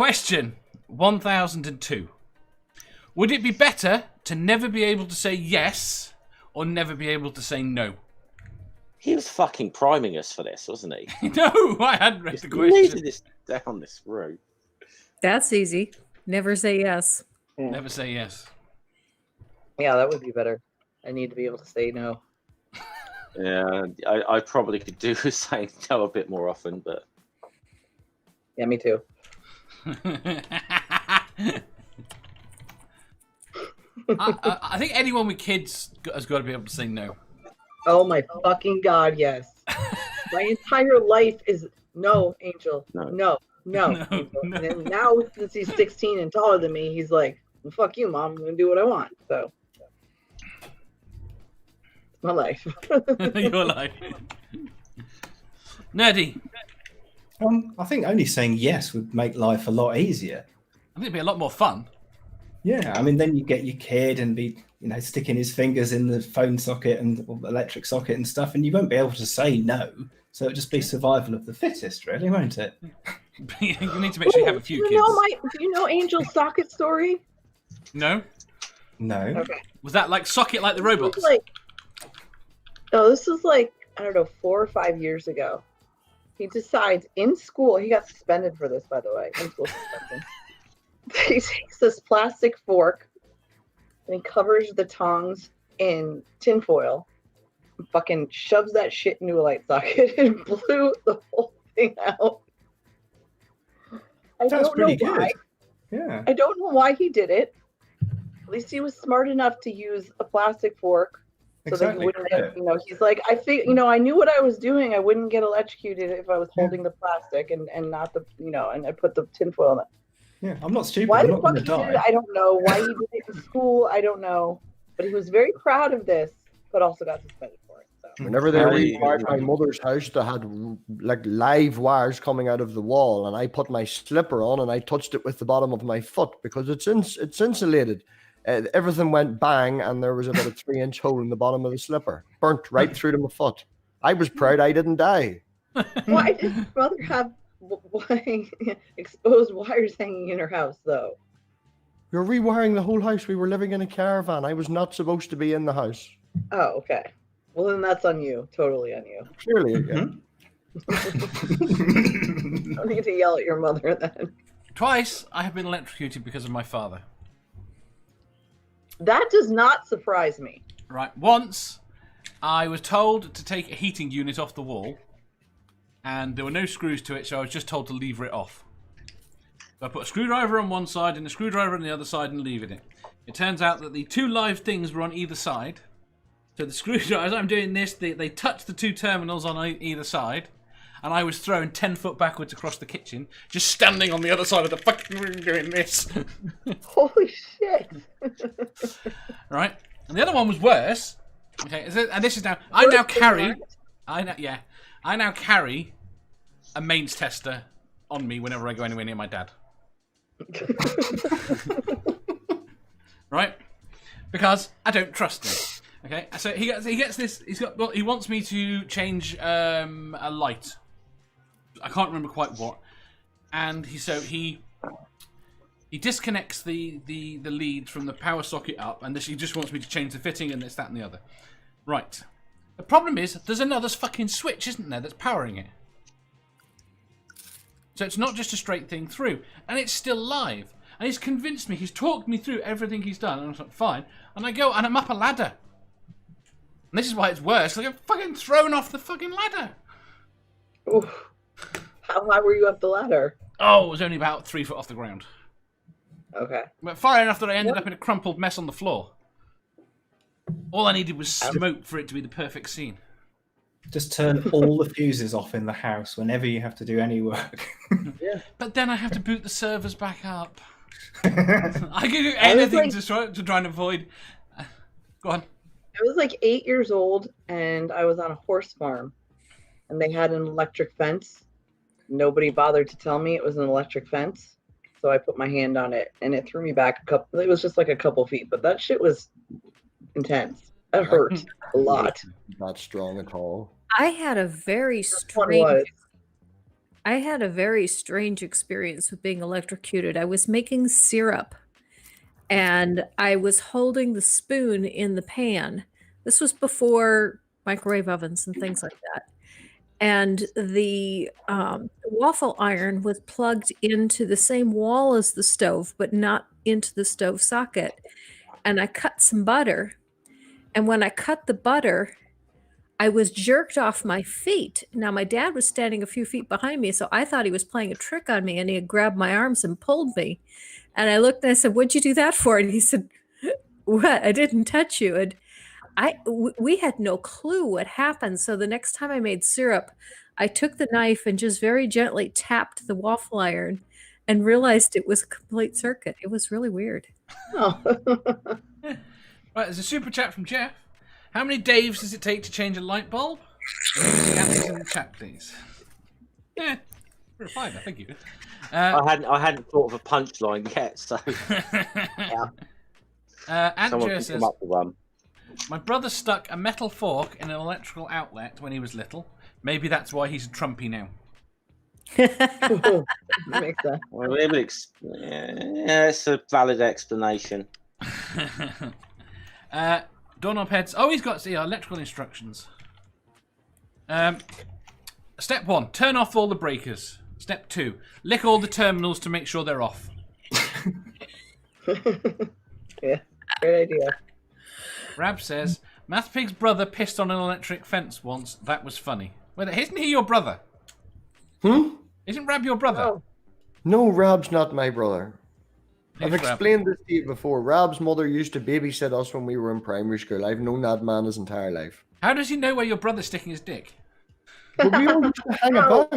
Question 1002. Would it be better to never be able to say yes or never be able to say no? He was fucking priming us for this, wasn't he? No, I hadn't read the He question. leading this down this road. That's easy. Never say yes. Never say yes. Yeah, that would be better. I need to be able to say no. Yeah, I probably could do with saying no a bit more often, but Yeah, me too. I think anyone with kids has got to be able to say no. Oh my fucking god, yes. My entire life is no, Angel. No. No. No, Angel. no. And then now, since he's 16 and taller than me, he's like, well, fuck you, Mom. I'm going to do what I want. So, it's my life. Your life. Nerdy. I think only saying yes would make life a lot easier. I think it'd be a lot more fun. Yeah, I mean, then you get your kid and be, sticking his fingers in the phone socket and or electric socket and stuff, and you won't be able to say no. So it'll just be survival of the fittest, really, won't it? You need to make sure you have a few do kids. you know Angel's socket story? No? No. Okay. Was that like socket like the robots? This was like, I don't know, 4 or 5 years ago. He decides in school, he got suspended for this, by the way, in school suspension. He takes this plastic fork and he covers the tongs in tinfoil and fucking shoves that shit into a light socket and blew the whole thing out. That's pretty good. Why. Yeah. I don't know why he did it. At least he was smart enough to use a plastic fork so that he wouldn't get, he's like, I knew what I was doing. I wouldn't get electrocuted if I was holding the plastic and not the, and I put the tinfoil in it. Yeah, I'm not stupid. Why I'm the not fuck going he to did it, die. I don't know. Why he did it in school, I don't know. But he was very proud of this, but also got suspended for it. So. Whenever they rewired my mother's house, they had like live wires coming out of the wall, and I put my slipper on and I touched it with the bottom of my foot because it's insulated. Everything went bang, and there was about a 3-inch hole in the bottom of the slipper, burnt right through to my foot. I was proud I didn't die. Why did your mother have exposed wires hanging in her house, though? You're rewiring the whole house. We were living in a caravan. I was not supposed to be in the house. Oh, okay. Well, then that's on you. Totally on you. Clearly, yeah. I need to yell at your mother then. Twice I have been electrocuted because of my father. That does not surprise me. Right. Once I was told to take a heating unit off the wall and there were no screws to it, so I was just told to lever it off. So I put a screwdriver on one side and a screwdriver on the other side and levered it. It turns out that the two live things were on either side. So the screwdriver, as I'm doing this, they touch the two terminals on either side. And I was thrown 10 foot backwards across the kitchen, just standing on the other side of the fucking room doing this. Holy shit. Right? And the other one was worse. Okay, and this is now... I now carry a mains tester on me whenever I go anywhere near my dad. Right? Because I don't trust him. Okay, so he gets this. He wants me to change a light. I can't remember quite what. And he disconnects the lead from the power socket up, and he just wants me to change the fitting and this, that, and the other. Right. The problem is there's another fucking switch, isn't there, that's powering it. So it's not just a straight thing through, and it's still live. And he's convinced me. He's talked me through everything he's done, and I'm like, fine. And I go and I'm up a ladder. And this is why it's worse. Like I'm fucking thrown off the fucking ladder. Oof. How high were you up the ladder? Oh, it was only about 3 foot off the ground. Okay. But far enough that I ended up in a crumpled mess on the floor. All I needed was smoke for it to be the perfect scene. Just turn all the fuses off in the house whenever you have to do any work. Yeah. But then I have to boot the servers back up. I can do anything to try and avoid. Go on. I was like 8 years old, and I was on a horse farm, and they had an electric fence. Nobody bothered to tell me it was an electric fence, so I put my hand on it, and it threw me back a couple. It was just like a couple feet, but that shit was intense. It hurt a lot. Not strong at all. I had a very One was. I had a very strange experience with being electrocuted. I was making syrup and I was holding the spoon in the pan. This was before microwave ovens and things like that. And the waffle iron was plugged into the same wall as the stove, but not into the stove socket. And I cut some butter. And when I cut the butter, I was jerked off my feet. Now, my dad was standing a few feet behind me, so I thought he was playing a trick on me, and he had grabbed my arms and pulled me. And I looked and I said, "What'd you do that for?" And he said, "What? I didn't touch you." And we had no clue what happened. So the next time I made syrup, I took the knife and just very gently tapped the waffle iron and realized it was a complete circuit. It was really weird. Oh. Right, there's a super chat from Jeff. How many Daves does it take to change a light bulb? Answers in the chat, please. Yeah, we're a fiver, thank you. I hadn't thought of a punchline yet, so someone Andrea can says, come up with one. my brother stuck a metal fork in an electrical outlet when he was little. Maybe that's why he's a Trumpy now. Makes sense. Well, it's a valid explanation. Doorknob heads. Oh, he's got electrical instructions. Step 1, turn off all the breakers. Step 2, lick all the terminals to make sure they're off. Yeah, great idea. Rab says, Mathpig's brother pissed on an electric fence once. That was funny. Wait, isn't he your brother? Isn't Rab your brother? Oh. No, Rob's not my brother. I've It's Rab. explained this to you before. Rob's mother used to babysit us when we were in primary school. I've known that man his entire life. How does he know where your brother's sticking his dick? But we all used to hang about.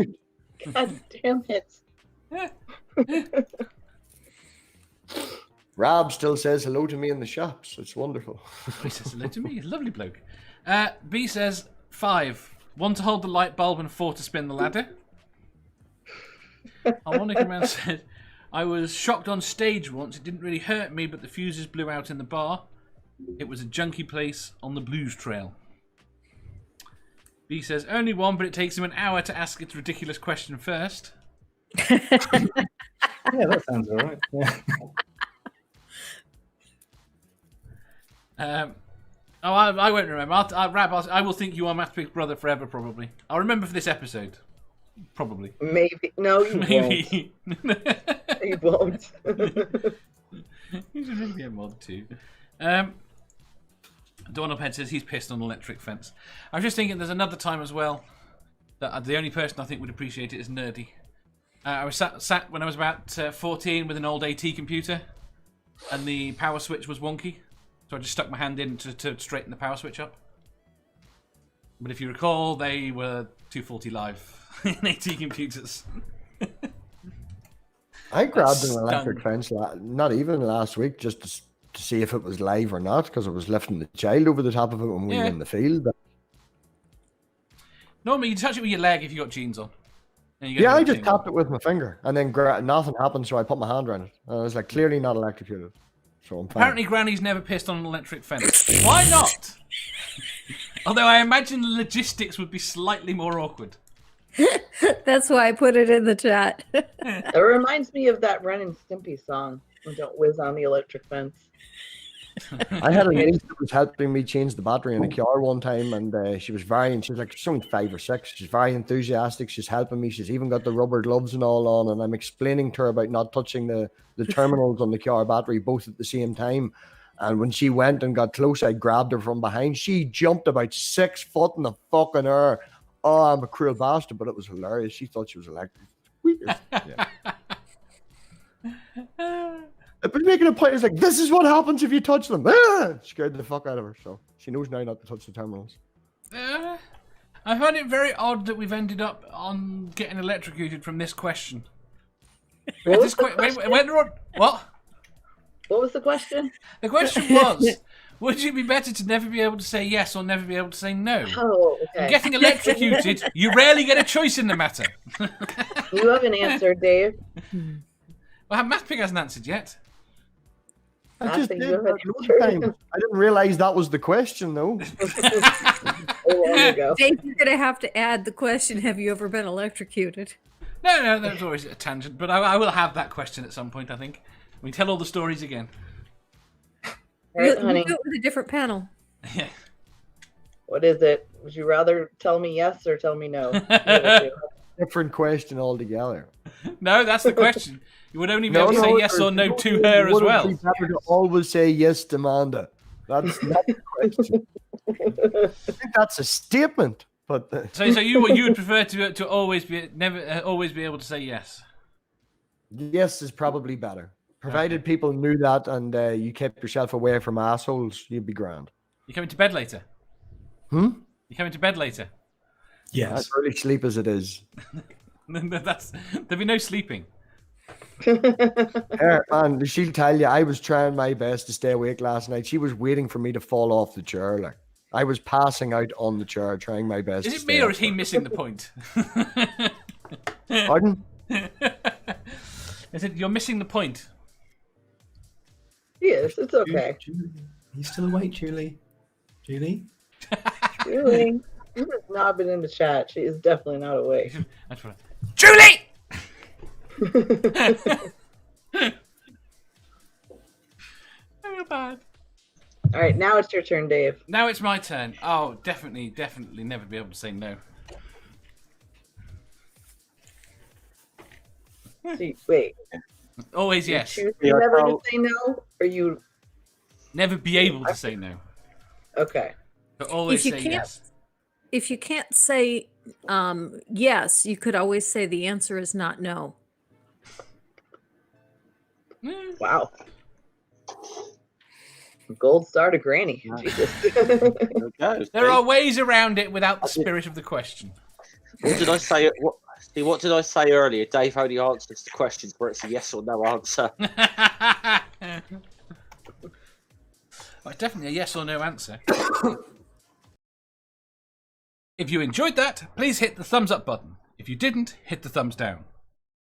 God damn it. Rob still says hello to me in the shops. It's wonderful. He says hello to me. He's a lovely bloke. B says 5, 1 to hold the light bulb and 4 to spin the ladder. Harmonica Man said, I was shocked on stage once. It didn't really hurt me, but the fuses blew out in the bar. It was a junky place on the blues trail. B says, only 1, but it takes him an hour to ask its ridiculous question first. Yeah, that sounds all right. Yeah. I won't remember. I will think you are Mathpig's brother forever, probably. I'll remember for this episode. Probably. Maybe. No, you Maybe. won't. You won't. You should really get mod too. Doorknob Head says he's pissed on an electric fence. I was just thinking there's another time as well that the only person I think would appreciate it is Nerdy. I was sat when I was about 14 with an old AT computer and the power switch was wonky. So I just stuck my hand in to straighten the power switch up. But if you recall, they were 240 live in AT computers. I grabbed an electric fence, not even last week, just to see if it was live or not, because I was lifting the child over the top of it when we were in the field. Normally, you touch it with your leg if you got jeans on. Yeah, I just tapped it with my finger, and then nothing happened, so I put my hand around it. And I was like, clearly not electrocuted. So I'm fine. Apparently, Granny's never pissed on an electric fence. Why not? Although I imagine the logistics would be slightly more awkward. That's why I put it in the chat. It reminds me of that Ren and Stimpy song. Don't whiz on the electric fence. I had a niece that was helping me change the battery in a car one time, and she was like, she's only 5 or 6. She's very enthusiastic. She's helping me. She's even got the rubber gloves and all on, and I'm explaining to her about not touching the terminals on the car battery both at the same time. And when she went and got close, I grabbed her from behind. She jumped about 6 foot in the fucking air. Oh, I'm a cruel bastard, but it was hilarious. She thought she was electric. Yeah. I've been making a point. It's like, this is what happens if you touch them. Ah! Scared the fuck out of her. So she knows now not to touch the terminals. I find it very odd that we've ended up on getting electrocuted from this question. What was This what? What was the question? The question was, would it be better to never be able to say yes or never be able to say no? Oh, okay. Getting electrocuted, you rarely get a choice in the matter. You haven't answered, Dave. Well, Mathpig hasn't answered yet. I just think did you that haven't loads of times. I didn't realize that was the question, though. A long ago. Dave, you're going to have to add the question, have you ever been electrocuted? No, that was always a tangent, but I will have that question at some point, I think. We tell all the stories again. All right, We'll honey. do it with a different panel. Yeah. What is it? Would you rather tell me yes or tell me no? One of the two. Different question altogether. No, that's the question. You would only be able to say yes or no to her as Would it well. be better to always say yes to Amanda? That's not the question. I think that's a statement. But So you would prefer to always be always be able to say yes. yes is probably better. Provided people knew that and you kept yourself away from assholes, you'd be grand. You coming to bed later? Hmm? You coming to bed later? As early sleep as it is. There'll be no sleeping. Man, she'll tell you, I was trying my best to stay awake last night. She was waiting for me to fall off the chair. Like I was passing out on the chair, trying my best. Is it me or is he missing the point? Pardon? I said you're missing the point. Yes, it's okay. Julie. Are you still awake, Julie? Julie? Julie, you has not been in the chat. She is definitely not awake. That's right. Julie! Oh, bad. All right, now it's your turn, Dave. Now it's my turn. Oh, definitely never be able to say no. See, wait. Always yes. You choose Yeah, never to I'll- say no, or you? Never be able to say no. Okay. But always If you say can't- yes. If you can't say yes, you could always say the answer is not no. Wow. Gold star to Granny. Jesus. There we go. There are ways around it without the spirit of the question. What did I say? What did I say earlier? Dave only answers the questions where it's a yes or no answer. Well, definitely a yes or no answer. If you enjoyed that, please hit the thumbs up button. If you didn't, hit the thumbs down.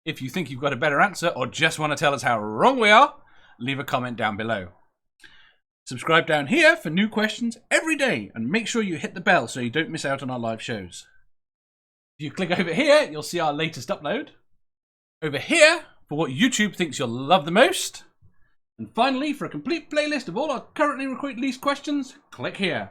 If you think you've got a better answer or just want to tell us how wrong we are, leave a comment down below. Subscribe down here for new questions every day and make sure you hit the bell so you don't miss out on our live shows. If you click over here, you'll see our latest upload. Over here, for what YouTube thinks you'll love the most. And finally, for a complete playlist of all our currently released questions, click here.